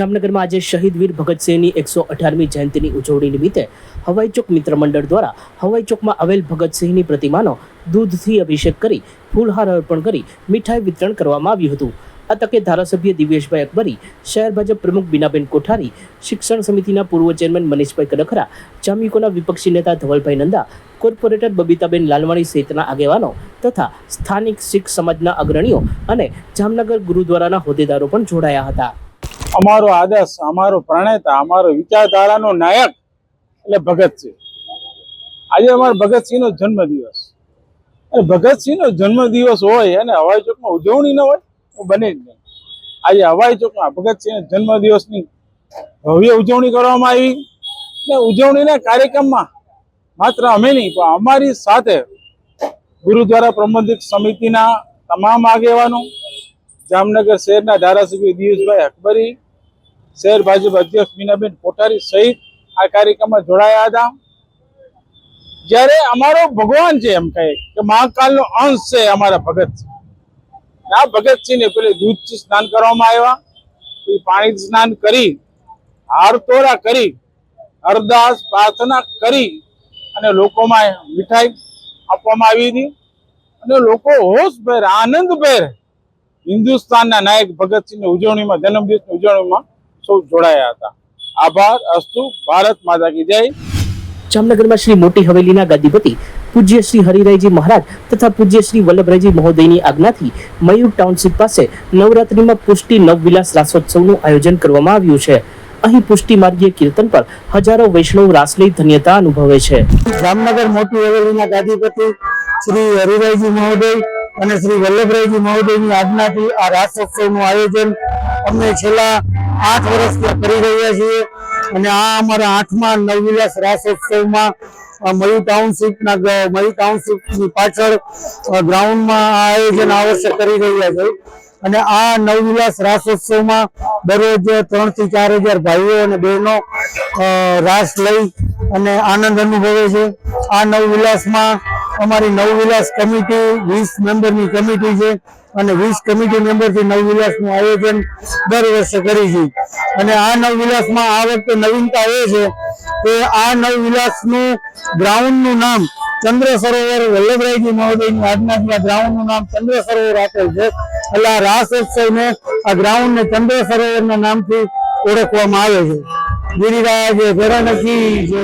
જામનગર में आज शहीद वीर भगत सिंह 118મી જયંતિની ઉજવણી નિમિત્તે હવાઈ ચોક મિત્ર મંડળ દ્વારા હવાઈ ચોકમાં આવેલ ભગત સિંહની પ્રતિમાનો દૂધથી અભિષેક કરી ફૂલહાર અર્પણ કરી મીઠાઈ વિતરણ કરવામાં આવ્યું હતું। આ તકે ધારાસભ્ય દિવ્યેશભાઈ અકબરી, શહેર ભાજપ પ્રમુખ બીનાબેન કોઠારી, શિક્ષણ સમિતિના પૂર્વ ચેરમેન મનીષભાઈ કડખરા, જામ્યુકોના વિપક્ષી નેતા ધવલભાઈ નંદા, કોર્પોરેટર બબીતાબેન લાલવાણી સહિતના આગેવાનો તથા સ્થાનિક શીખ સમાજના અગ્રણીઓ અને જામનગર ગુરુદ્વારાના હોદ્દેદારો પણ જોડાયા હતા। અમારો આદર્શ, અમારો પ્રણેતા, અમારો વિચારધારાનો નાયક એટલે ભગતસિંહ। આજે અમારો ભગતસિંહનો જન્મદિવસ, અને ભગતસિંહનો જન્મદિવસ હોય અને હવાઈ ચોકમાં ઉજવણી ન હોય તો બને જ નહીં। આજે હવાઈ ચોકમાં ભગતસિંહના જન્મદિવસની ભવ્ય ઉજવણી કરવામાં આવી ને ઉજવણીના કાર્યક્રમમાં માત્ર અમે નહીં પણ અમારી સાથે ગુરુદ્વારા પ્રબંધક સમિતિના તમામ આગેવાનો, જામનગર શહેરના ધારાસભ્ય દિવ્યેશભાઈ અકબરી, શહેર ભાજપ અધ્યક્ષ બીનાબેન કોઠારી સહિત આ કાર્યક્રમમાં જોડાયા હતા। જ્યારે અમારો ભગવાન છે એમ કહે કે મહાકાલનો અંશ છે અમારા ભગતસિંહ। આ ભગતસિંહને પેલે દૂધથી સ્નાન કરવામાં આવ્યા, પછી પાણીથી સ્નાન કરી, હારતોરા કરી, અરદાસ પ્રાર્થના કરી અને લોકોમાં મીઠાઈ આપવામાં આવી હતી અને લોકો હોશભેર, આનંદભેર હિન્દુસ્તાનના નાયક ભગતસિંહની ઉજવણીમાં, જન્મદિવસની ઉજવણીમાં સૌ જોડાયા હતા। આભાર અસ્તુ, ભારત માતા કી જય। જામનગરમાં શ્રી મોટી હવેલીના ગાદીપતિ પૂજ્ય શ્રી હરિરાયજી મહારાજ તથા પૂજ્ય શ્રી વલ્લભરાયજી મહોદયની આજ્ઞાથી મયુર ટાઉનશીપ પાસે નવરાત્રીમાં પુષ્ટિ નવવિલાસ રાસોત્સવનું આયોજન કરવામાં આવ્યું છે। અહીં પુષ્ટિ માર્ગીય કીર્તન પર હજારો વૈષ્ણવ રાસ લઈ ધન્યતા અનુભવે છે। જામનગર મોટી હવેલીના ગાદીપતિ શ્રી હરિરાયજી મહોદય અને શ્રી વલ્લભરાયજી મહોદયની આજ્ઞાથી આ રાસોત્સવનું આયોજન અમે છેલ્લા 8 વર્ષથી કરી રહ્યા છીએ અને આ અમારા 8મા નવવિલાસ રાસોત્સવમાં મયુર ટાઉનશીપની પાછળ ગ્રાઉન્ડમાં આ આયોજન આ વર્ષે કરી રહ્યા છે અને આ નવવિલાસ રાસોત્સવમાં દરરોજ 3 થી 4 હજાર ભાઈઓ અને બહેનો રાસ લઈ અને આનંદ અનુભવે છે। આ નવવિલાસમાં અમારી નવવિલાસ કમિટી 20 મેમ્બરની કમિટી છે અને 20 કમિટી મેમ્બરથી નવવિલાસનું આયોજન દર વર્ષે કરી છે અને આ નવવિલાસમાં આ વખતે નવીનતા એ છે કે આ નવવિલાસનું ગ્રાઉન્ડનું નામ ચંદ્ર સરોવર, વલ્લભરાયજી મહોદયની આજ્ઞાથી આ ગ્રાઉન્ડનું નામ ચંદ્ર સરોવર આપેલ છે। એટલે આ રાસોત્સવને આ ગ્રાઉન્ડને ચંદ્ર સરોવરના નામથી ઓળખવામાં આવે છે। ગિરિરાજ ભેરાનકી છે।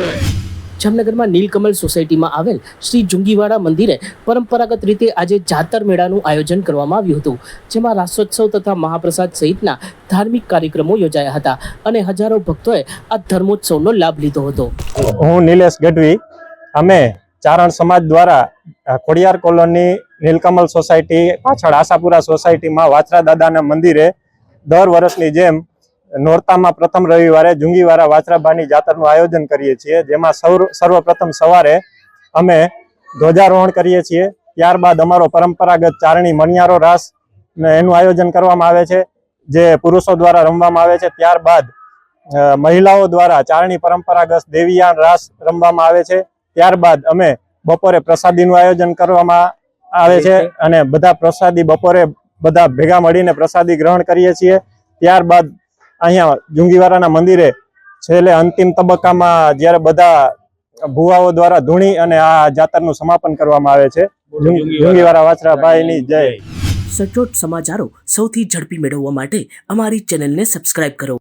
જામનગરમાં નીલકમલ સોસાયટીમાં આવેલ શ્રી જુંગીવાડા મંદિરે પરંપરાગત રીતે આજે જાતર મેળાનું આયોજન કરવામાં આવ્યું હતું, જેમાં રાસોત્સવ તથા મહાપ્રસાદ સહિતના ધાર્મિક કાર્યક્રમો યોજાયા હતા અને હજારો ભક્તોએ આ ધર્મોત્સવનો લાભ લીધો હતો। હું નિલેશ ગઢવી, અમે ચારણ સમાજ દ્વારા ખોડિયાર કોલોની નીલકમલ સોસાયટી પાછળ આશાપુરા સોસાયટીમાં વાછરા દાદાના મંદિરે દર વર્ષની જેમ નોરતામાં પ્રથમ રવિવારે જુંગીવાડા વાછરાબાની જાતરનું આયોજન કરીએ છીએ, જેમાં સર્વપ્રથમ સવારે અમે ધ્વજારોહણ કરીએ છીએ। ત્યારબાદ અમારો પરંપરાગત ચારણી મણિયારો રાસ એનું આયોજન કરવામાં આવે છે, જે પુરુષો દ્વારા રમવામાં આવે છે। ત્યારબાદ મહિલાઓ દ્વારા ચારણી પરંપરાગત દેવીયાન રાસ રમવામાં આવે છે। ત્યારબાદ અમે બપોરે પ્રસાદીનું આયોજન કરવામાં આવે છે અને બધા પ્રસાદી બપોરે બધા ભેગા મળીને પ્રસાદી ગ્રહણ કરીએ છીએ। ત્યારબાદ અહીંયા જુંગીવાડાના મંદિરે છેલ્લે અંતિમ તબક્કામાં જ્યારે બધા ભુવાઓ દ્વારા ધૂણી અને આ જાતરનું સમાપન કરવામાં આવે છે। જુંગીવાડા વાછરાભાઈની જય। સચોટ સમાચારો સૌથી ઝડપી મેળવવા માટે અમારી ચેનલને સબસ્ક્રાઇબ કરો।